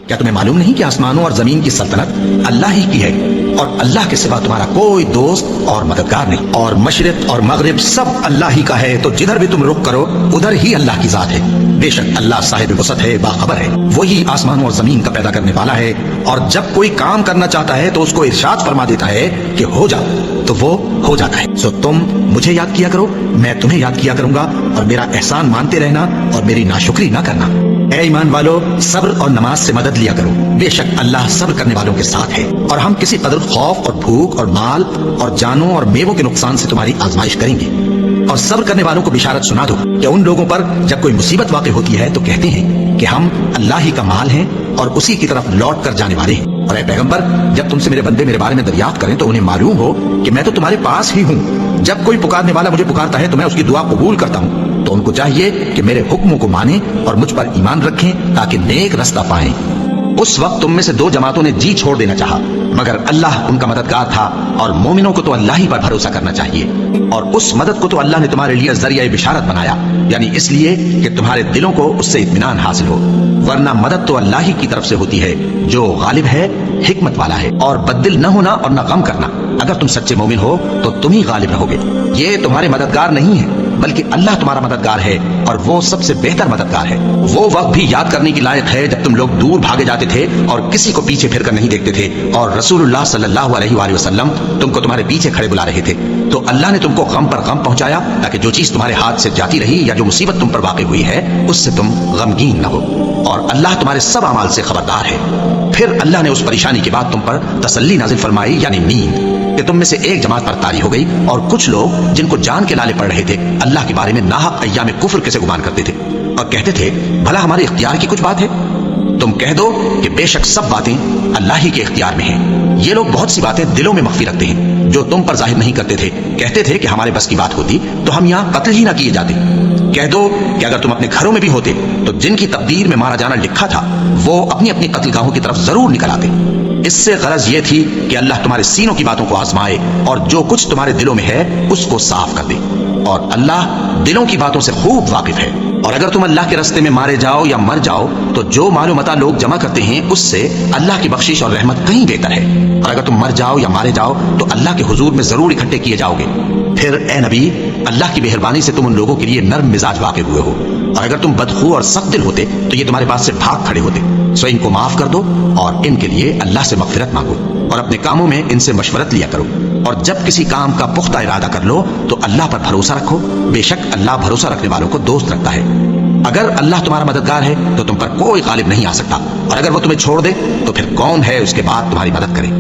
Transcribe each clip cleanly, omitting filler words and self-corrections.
क्या तुम्हें मालूम नहीं कि आसमानों और जमीन की सल्तनत अल्लाह ही की है और अल्लाह के सिवा तुम्हारा कोई दोस्त और मददगार नहीं, और मशरिक और मगरिब सब अल्लाह ही का है, तो जिधर भी तुम रुख करो उधर ही अल्लाह की जात है। बेशक अल्लाह साहिब वसत है, बाखबर है, वही आसमानों और जमीन का पैदा करने वाला है, और जब कोई काम करना चाहता है तो उसको इरशाद फरमा देता है कि हो जा, तो वो हो जाता है। सो तुम मुझे याद किया करो, मैं तुम्हें याद किया करूंगा, और मेरा एहसान मानते रहना और मेरी नाशुक्री ना करना। ऐ ईमान वालो, सब्र और नमाज से मदद लिया करो, बेशक अल्लाह सब्र करने वालों के साथ है। और हम किसी कदर खौफ और भूख और माल और जानों और मेवों के नुकसान से तुम्हारी आजमाइश करेंगे। और सब्र करने वालों को बिशारत सुना दो कि उन लोगों पर जब कोई मुसीबत वाक़ई होती है तो कहते हैं कि हम अल्लाह ही का माल हैं और उसी की तरफ लौट कर जाने वाले हैं। और ऐ पैगंबर, जब तुमसे मेरे बंदे मेरे बारे में दरियाफ्त करें तो उन्हें मालूम हो कि मैं तो तुम्हारे पास ही हूँ। जब कोई पुकारने वाला मुझे पुकारता है तो मैं उसकी दुआ कबूल करता हूँ। तो उनको चाहिए कि मेरे हुक्मों को माने और मुझ पर ईमान रखें ताकि नेक रास्ता पाएं। उस वक्त तुम में से दो जमातों ने जी छोड़ देना चाहा, मगर अल्लाह उनका मददगार था, और मोमिनों को तो अल्लाह ही पर भरोसा करना चाहिए। और उस मदद को तो अल्लाह ने तुम्हारे लिए जरिया बिशारत बनाया, यानी इसलिए कि तुम्हारे दिलों को उससे इत्मीनान हासिल हो, वरना मदद तो अल्लाह ही की तरफ से होती है जो गालिब है, हिकमत वाला है। और बददिल न होना और न गम करना, अगर तुम सच्चे मोमिन हो तो तुम ही गालिब रहोगे। ये तुम्हारे मददगार नहीं है, बल्कि अल्लाह तुम्हारा मददगार है, और वो सबसे बेहतर मददगार है। वो वक्त भी याद करने की लायक है जब तुम लोग दूर भागे जाते थे और किसी को पीछे फिरकर नहीं देखते थे, और रसूलुल्लाह सल्लल्लाहु अलैहि वसल्लम तुमको तुम्हारे पीछे खड़े बुला रहे थे। तो अल्लाह ने तुमको गम पर गम पहुंचाया, ताकि जो चीज तुम्हारे हाथ से जाती रही या जो मुसीबत तुम पर वाक़ई हुई है उससे तुम गमगीन न हो, और अल्लाह तुम्हारे सब अमाल से खबरदार है। फिर अल्लाह ने उस परेशानी के बाद तुम पर तसल्ली नाजिल फरमाई, यानी नींद, कि तुम में से एक जमात पर तारी हो गई, और कुछ लोग जिनको जान के लाले पड़ रहे थे अल्लाह के बारे में नाहक अय्याम कुफ्र के से गुमान करते थे, और कहते थे भला हमारे इख्तियार की कुछ बात है। तुम कह दो कि बेशक सब बातें अल्लाह ही के इख्तियार में हैं। ये लोग बहुत सी बातें दिलों में मख्फी रखते हैं जो तुम पर जाहिर नहीं करते थे। कहते थे कि हमारे बस की बात होती तो हम यहाँ कत्ल ही ना किए जाते। कह दो कि अगर तुम अपने घरों में भी होते तो जिनकी तकदीर में मारा जाना लिखा था वो अपनी अपनी कत्लगाहों की तरफ जरूर निकल आते। इससे गरज ये थी कि अल्लाह तुम्हारे सीनों की बातों को आजमाए और जो कुछ तुम्हारे दिलों में है उसको साफ कर दे, और अल्लाह दिलों की बातों से खूब वाकिफ है। और अगर तुम अल्लाह के रास्ते में मारे जाओ या मर जाओ तो जो मालूमता लोग जमा करते हैं उससे अल्लाह की बख्शिश और रहमत कहीं बेहतर है। और अगर तुम मर जाओ या मारे जाओ तो अल्लाह के हुजूर में जरूर इकट्ठे किए जाओगे। फिर ए नबी, अल्लाह की मेहरबानी से तुम उन लोगों के लिए नर्म मिजाज वाक़ई हुए हो, और अगर तुम बदखू और सख्त दिल होते तो ये तुम्हारे पास से भाग खड़े होते। सो इनको माफ कर दो और इनके लिए अल्लाह से मगफिरत मांगो, और अपने कामों में इनसे मशवरत लिया करो। और जब किसी काम का पुख्ता इरादा कर लो तो अल्लाह पर भरोसा रखो, बेशक अल्लाह भरोसा रखने वालों को दोस्त रखता है। अगर अल्लाह तुम्हारा मददगार है तो तुम पर कोई गालिब नहीं आ सकता, और अगर वो तुम्हें छोड़ दे तो फिर कौन है उसके बाद तुम्हारी मदद करे।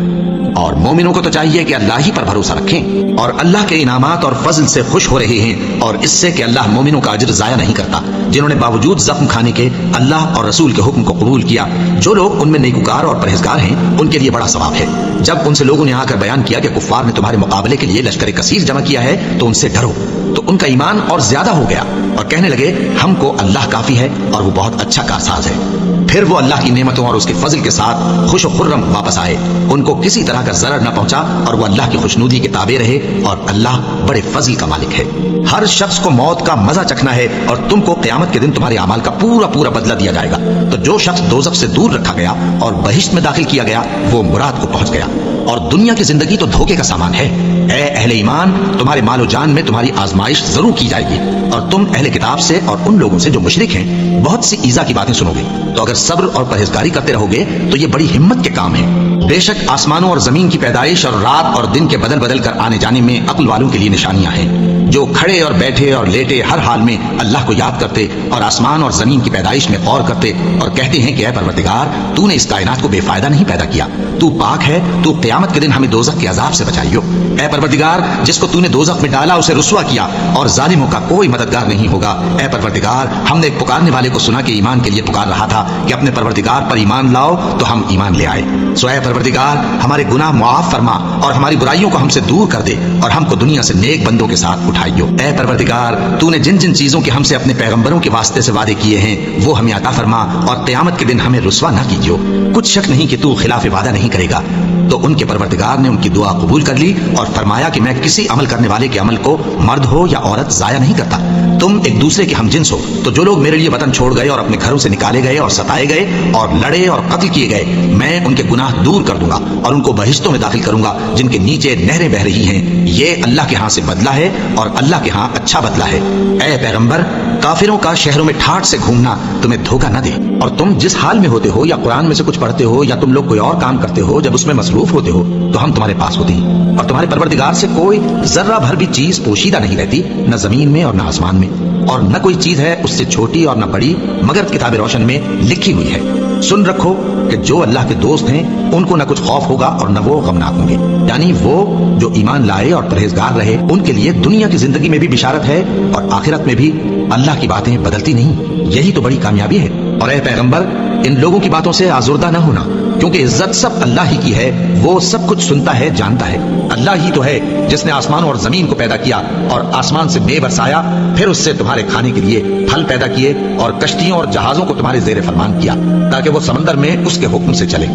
और मोमिनों को तो चाहिए कि अल्लाह ही पर भरोसा रखें, और अल्लाह के इनामात और फजल से खुश हो रहे हैं, और इससे कि अल्लाह मोमिनों का अजर जाया नहीं करता जिन्होंने बावजूद जख्म खाने के अल्लाह और रसूल के हुक्म को कबूल किया। जो लोग उनमें नेकुकार और परहेजगार हैं उनके लिए बड़ा सवाब है। जब उनसे लोगों ने आकर बयान किया कि कुफ्फार ने तुम्हारे मुकाबले के लिए लश्कर कसीर जमा किया है तो उनसे डरो, तो उनका ईमान और ज्यादा हो गया और कहने लगे हमको अल्लाह काफी है और वो बहुत अच्छा कारसाज है। फिर वो अल्लाह की नेमतों और उसके फजल के साथ खुश खुर्रम वापस आए, उनको किसी तरह का जरर न पहुंचा, और वो अल्लाह की खुशनुदी के ताबे रहे, और अल्लाह बड़े फजल का मालिक है। हर शख्स को मौत का मजा चखना है, और तुमको क़यामत के दिन तुम्हारे अमाल का पूरा पूरा बदला दिया जाएगा। तो जो शख्स दोज़ख से दूर रखा गया और बहिश्त में दाखिल किया गया वो मुराद को पहुंच गया, और दुनिया की जिंदगी तो धोखे का सामान है। ए अहले ईमान, तुम्हारे मालो जान में तुम्हारी आजमाइश जरूर की जाएगी, और तुम अहले किताब से और उन लोगों से जो मुशरिक हैं बहुत सी ईजा की बातें सुनोगे। तो अगर सब्र और परहेजगारी करते रहोगे तो ये बड़ी हिम्मत के काम है। बेशक आसमानों और जमीन की पैदाइश और रात और दिन के बदल बदल कर आने जाने में अक्ल वालों के लिए निशानियां हैं, जो खड़े और बैठे और लेटे हर हाल में अल्लाह को याद करते और आसमान और जमीन की पैदाइश में गौर करते और कहते हैं कि ऐ परवरदिगार, तूने इस कायनात को बेफायदा नहीं पैदा किया, तू पाक है, तू क़यामत के दिन हमें दोज़ख के अजाब से बचाइयो। ऐ परवरदिगार, जिसको तूने दोज़ख में डाला उसे रुस्वा किया, और जालिमों का कोई मददगार नहीं होगा। ऐ परवरदिगार, हमने एक पुकारने वाले को सुना कि ईमान के लिए पुकार रहा था कि अपने परवरदिगार पर ईमान लाओ, तो हम ईमान ले आए। सो ऐ परवरदिगार, हमारे गुनाह मुआफ फरमा और हमारी बुराइयों को हमसे दूर कर दे, और हमको दुनिया से नेक बंदों के साथ उठाइयो। ऐ परवरदिगार, तूने जिन जिन चीजों के हमसे अपने पैगंबरों के वास्ते से वादे किए हैं वो हमें अता फरमा, और क़यामत के दिन हमें रुस्वा ना कीजियो। कुछ शक नहीं कि तू खिलाफ वादा नहीं करेगा। تو उनके परवरदिगार ने उनकी दुआ कबूल कर ली और फरमाया कि मैं किसी अमल करने वाले के अमल को मर्द हो या औरत जाया नहीं करता। तुम एक दूसरे के हमजिन्स हो। तो जो लोग मेरे लिए वतन छोड़ गए और अपने घरों से निकाले गए और सताए गए और लड़े और कत्ल किए गए, मैं उनके गुनाह दूर कर दूंगा और उनको बहिश्तों में दाखिल करूंगा जिनके नीचे नहरें बह रही हैं। ये अल्लाह के यहाँ से बदला है और अल्लाह के यहाँ अच्छा बदला है। ऐ पैगंबर, काफिरों का शहरों में ठाठ से घूमना तुम्हें धोखा न दे। और तुम जिस हाल में होते हो या कुरान में से कुछ पढ़ते हो या तुम लोग कोई और काम करते हो, जब उसमें मसरूफ होते हो तो हम तुम्हारे पास होते हैं। और तुम्हारे परवरदिगार से कोई जर्रा भर भी चीज पोशीदा नहीं रहती, न जमीन में और न आसमान में, और न कोई चीज है उससे छोटी और न बड़ी मगर किताब रोशन में लिखी हुई है। सुन रखो कि जो अल्लाह के दोस्त हैं उनको न कुछ खौफ होगा और न वो गमनाक होंगे। यानी वो जो ईमान लाए और परहेजगार रहे, उनके लिए दुनिया की जिंदगी में भी बिशारत है और आखिरत में भी अल्लाह की बातें बदलती नहीं। यही तो बड़ी कामयाबी है। और ऐ पैगंबर, इन लोगों की बातों से आजुर्दा न होना, क्योंकि इज्जत सब अल्लाह ही की है। वो सब कुछ सुनता है, जानता है। अल्लाह ही तो है जिसने आसमान और जमीन को पैदा किया और आसमान से मेव बरसाया, फिर उससे तुम्हारे खाने के लिए फल पैदा किए और कश्तियों और जहाजों को तुम्हारे जेर फरमान किया ताकि वो समंदर में उसके हुक्म से चले,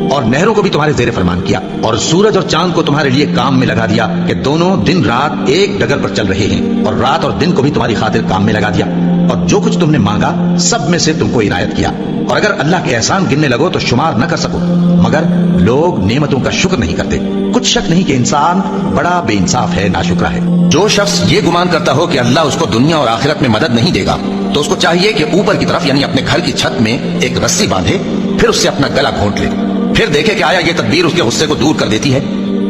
और नहरों को भी तुम्हारे जेर फरमान किया, और सूरज और चांद को तुम्हारे लिए काम में लगा दिया कि दोनों दिन रात एक डगर पर चल रहे हैं, और रात और दिन को भी तुम्हारी खातिर काम में लगा दिया, और जो कुछ तुमने मांगा सब में से तुमको इनायत किया। और अगर अल्लाह के एहसान गिनने लगो तो शुमार न कर सको, मगर लोग नेमतों का शुक्र नहीं करते। कुछ शक नहीं कि इंसान बड़ा बेइंसाफ है, नाशुक्रा है। जो शख्स ये गुमान करता हो कि अल्लाह उसको दुनिया और आखिरत में मदद नहीं देगा, तो उसको चाहिए कि ऊपर की तरफ यानी अपने घर की छत में एक रस्सी बांधे, फिर उससे अपना गला घोंट ले, फिर देखे कि आया ये तदबीर उसके गुस्से को दूर कर देती है।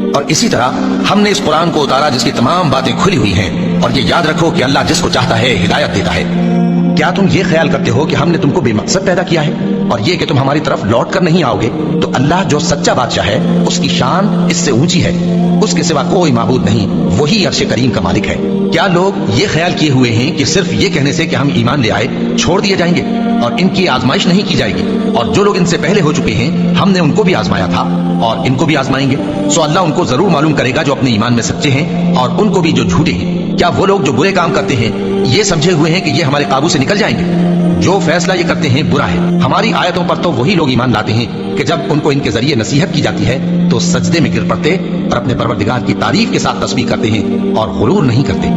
और इसी तरह हमने इस कुरान को उतारा जिसकी तमाम बातें खुली हुई हैं। और ये याद रखो कि अल्लाह जिसको चाहता है हिदायत देता है। क्या तुम ये ख्याल करते हो कि हमने तुमको बेमकसद पैदा किया है और ये कि तुम हमारी तरफ लौट कर नहीं आओगे? तो अल्लाह जो सच्चा बादशाह है उसकी शान इससे ऊंची है, उसके सिवा कोई माबूद नहीं, वही अर्श करीम का मालिक है। क्या लोग ये ख्याल किए हुए हैं कि सिर्फ ये कहने से कि हम ईमान ले आए छोड़ दिए जाएंगे और इनकी आजमाइश नहीं की जाएगी? और जो लोग इनसे पहले हो चुके हैं हमने उनको भी आजमाया था और इनको भी आजमाएंगे। सो अल्लाह उनको जरूर मालूम करेगा जो अपने ईमान में सच्चे हैं और उनको भी जो झूठे हैं। क्या वो लोग जो बुरे काम करते हैं ये समझे हुए हैं कि ये हमारे काबू से निकल जाएंगे? जो फैसला ये करते हैं बुरा है। हमारी आयतों पर तो वही लोग ईमान लाते हैं कि जब उनको इनके जरिए नसीहत की जाती है तो सजदे में गिर पड़ते और अपने परवरदिगार की तारीफ के साथ तस्बीह करते हैं और गुरूर नहीं करते।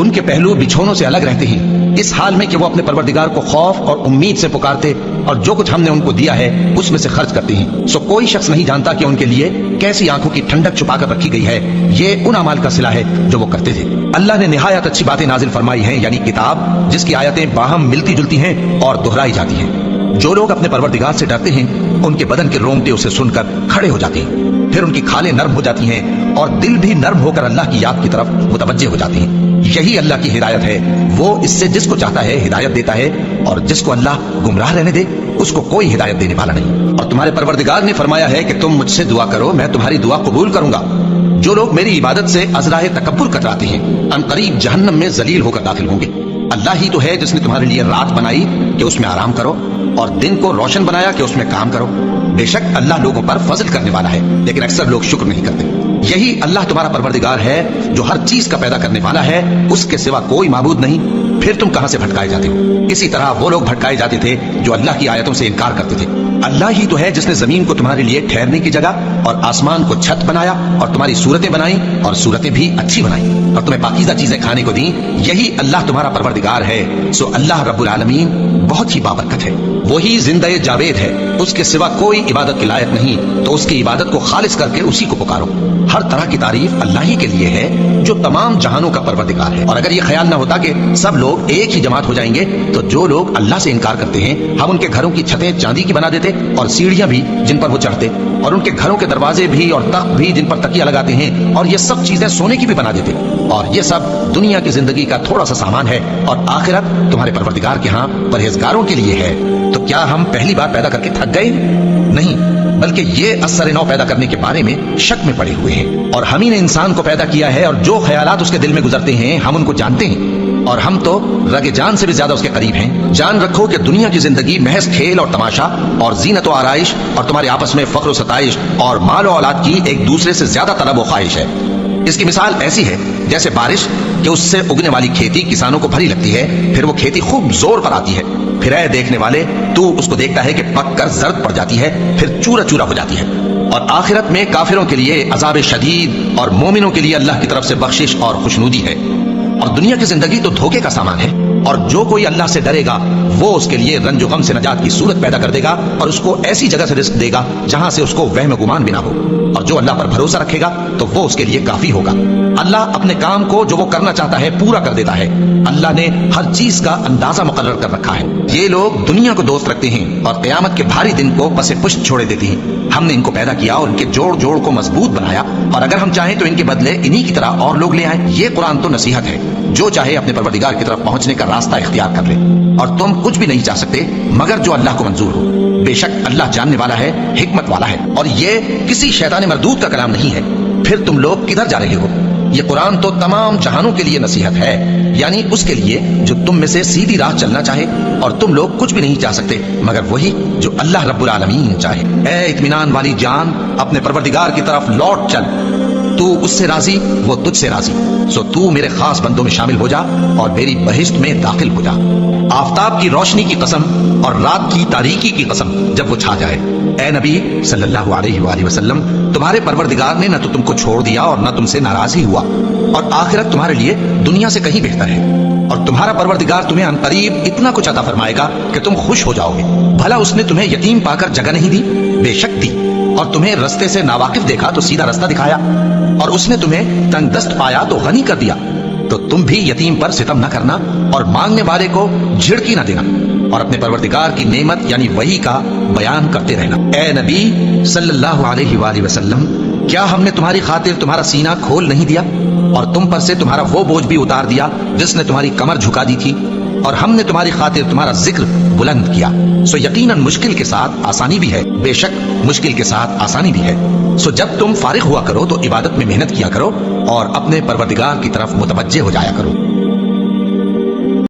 उनके पहलू बिछोनों से अलग रहते हैं, इस हाल में कि वो अपने परवरदिगार को खौफ और उम्मीद से पुकारते और जो कुछ हमने उनको दिया है उसमें से खर्च करते हैं। सो कोई शख्स नहीं जानता कि उनके लिए कैसी आंखों की ठंडक छुपा कर रखी गई है। ये उन अमाल का सिला है जो वो करते थे। अल्लाह ने निहायत अच्छी बातें नाजिल फरमाई हैं, यानी किताब जिसकी आयतें बाहम मिलती जुलती हैं और दोहराई जाती हैं। जो लोग अपने परवरदिगार से डरते हैं उनके बदन के रोंगटे उसे सुनकर खड़े हो जाते हैं, फिर उनकी खालें नर्म हो जाती हैं और दिल भी नर्म होकर अल्लाह की याद की तरफ मुतवज्जे हो जाते हैं। यही अल्लाह की हिदायत है। वो इससे जिसको चाहता है हिदायत देता है और जिसको अल्लाह गुमराह रहने दे उसको कोई हिदायत देने वाला नहीं। और तुम्हारे परवरदिगार ने फरमाया है कि तुम मुझसे दुआ करो, मैं तुम्हारी दुआ कबूल करूंगा। जो लोग मेरी इबादत से अज़राए तकब्बुर कतराते हैं अनकरीब जहन्नम में जलील होकर दाखिल होंगे। अल्लाह ही तो है जिसने तुम्हारे लिए रात बनाई कि उसमें आराम करो और दिन को रोशन बनाया कि उसमें काम करो। बेशक अल्लाह लोगों पर फजल करने वाला है, लेकिन अक्सर लोग शुक्र नहीं करते। यही अल्लाह तुम्हारा परवरदिगार है जो हर चीज का पैदा करने वाला है, उसके सिवा कोई माबूद नहीं। फिर तुम कहां से भटकाए जाते हो? इसी तरह वो लोग भटकाए जाते थे जो अल्लाह की आयतों से इनकार करते थे। अल्लाह ही तो है जिसने जमीन को तुम्हारे लिए ठहरने की जगह और आसमान को छत बनाया और तुम्हारी सूरतें बनाई और सूरतें भी अच्छी बनाई और तुम्हें पाकीज़ा चीजें खाने को दी। यही अल्लाह तुम्हारा परवरदिगार है। सो अल्लाह रब्बुल आलमीन बहुत ही बाबरकत है, वही जिंदा जावेद है, उसके सिवा कोई इबादत के लायक नहीं। तो उसकी इबादत को खालिस करके उसी को पुकारो। हर तरह की तारीफ अल्लाह ही के लिए है जो तमाम जहानों का परवरदिगार है। और अगर ये ख्याल ना होता कि सब लोग एक ही जमात हो जाएंगे तो जो लोग अल्लाह से इनकार करते हैं हम उनके घरों की छतें चांदी की बना देते और सीढ़ियां भी जिन पर वो चढ़ते और उनके घरों के दरवाजे भी और तख्त भी जिन पर तकिया लगाते हैं और ये सब चीजें सोने की भी बना देते। और ये सब दुनिया की जिंदगी का थोड़ा सा सामान है और आखिरत तुम्हारे परवरदिगार के यहाँ परहेजगारों के लिए है। तो क्या हम पहली बार पैदा करके थक गए? नहीं, बल्कि ये असर नौ पैदा करने के बारे में शक में पड़े हुए हैं। और हम ही ने इंसान को पैदा किया है और जो ख्यालात उसके दिल में गुजरते हैं हम उनको जानते हैं और हम तो रगे जान से भी ज्यादा उसके करीब हैं। जान रखो कि दुनिया की जिंदगी महज खेल और तमाशा और जीनत और आराइश और तुम्हारे आपस में फख्र सताइश और माल और औलाद की एक दूसरे से ज्यादा तलब और ख्वाहिश है। इसकी मिसाल ऐसी है जैसे बारिश कि उससे उगने वाली खेती किसानों को भली लगती है, फिर वो खेती खूब जोर पर आती है, फिर ऐ देखने वाले तू उसको देखता है कि पक कर जर्द पड़ जाती है, फिर चूरा चूरा हो जाती है اور آخرت میں کافروں کے لیے عذاب شدید اور مومنوں کے لیے اللہ کی طرف سے بخشش اور خوشنودی ہے۔ اور دنیا کی زندگی تو دھوکے کا سامان ہے، اور جو کوئی اللہ سے ڈرے گا وہ اس کے لیے رنج و غم سے نجات کی صورت پیدا کر دے گا، اور اس کو ایسی جگہ سے رزق دے گا جہاں سے اس کو وہم و گمان بھی نہ ہو، اور جو اللہ پر بھروسہ رکھے گا تو وہ اس کے لیے کافی ہوگا۔ اللہ اپنے کام کو جو وہ کرنا چاہتا ہے پورا کر دیتا ہے۔ اللہ نے ہر چیز کا اندازہ مقرر کر رکھا ہے۔ یہ لوگ دنیا کو دوست رکھتے ہیں اور قیامت کے بھاری دن کو پس پشت چھوڑے دیتے ہیں۔ ہم نے ان کو پیدا کیا اور ان کے جوڑ جوڑ کو مضبوط بنایا، اور اگر ہم چاہیں تو ان کے بدلے انہی کی طرح اور لوگ لے آئیں۔ یہ قرآن تو نصیحت ہے، جو چاہے اپنے پروردگار کی طرف پہنچنے کا راستہ اختیار کر لے، اور تم کچھ بھی نہیں چاہ سکتے مگر جو اللہ کو منظور ہو۔ بے شک اللہ جاننے والا ہے، حکمت والا ہے، اور یہ کسی شیطان مردود کا کلام نہیں ہے۔ پھر تم لوگ کدھر جا رہے ہو؟ یہ قرآن تو تمام جہانوں کے لیے نصیحت ہے، یعنی اس کے لیے جو تم میں سے سیدھی راہ چلنا چاہے، اور تم لوگ کچھ بھی نہیں چاہ سکتے مگر وہی جو اللہ رب العالمین چاہے۔ اے اطمینان والی جان، اپنے پروردگار کی طرف لوٹ چل، تو اس سے راضی وہ تجھ سے راضی، سو تو میرے خاص بندوں میں شامل ہو جا اور میری بہشت میں داخل ہو جا۔ آفتاب کی روشنی کی قسم اور رات کی تاریکی کی قسم جب وہ چھا جائے، اے نبی صلی اللہ علیہ وآلہ وسلم، تمہارے پروردگار نے نہ تو تم کو چھوڑ دیا اور نہ تم سے ناراض ہی ہوا، اور آخرت تمہارے لیے دنیا سے کہیں بہتر ہے، اور تمہارا پروردگار تمہیں عن قریب اتنا کچھ عطا فرمائے گا کہ تم خوش ہو جاؤ گے۔ بھلا اس نے تمہیں یتیم پا کر جگہ نہیں دی؟ بے شک دی، اور تمہیں رستے سے ناواقف دیکھا تو سیدھا رستہ دکھایا، اور اس نے تمہیں تنگ دست پایا تو غنی کر دیا۔ تو تم بھی یتیم پر ستم نہ کرنا اور مانگنے والے کو جھڑکی نہ دینا، اور اپنے پروردگار کی نعمت یعنی وحی کا بیان کرتے رہنا۔ اے نبی صلی اللہ علیہ وآلہ وسلم، کیا ہم نے تمہاری خاطر تمہارا سینہ کھول نہیں دیا، اور تم پر سے تمہارا وہ بوجھ بھی اتار دیا جس نے تمہاری کمر جھکا دی تھی، اور ہم نے تمہاری خاطر تمہارا ذکر بلند کیا؟ سو یقیناً مشکل کے ساتھ آسانی بھی ہے، بے شک مشکل کے ساتھ آسانی بھی ہے۔ سو جب تم فارغ ہوا کرو تو عبادت میں محنت کیا کرو اور اپنے پروردگار کی طرف متوجہ ہو جایا کرو۔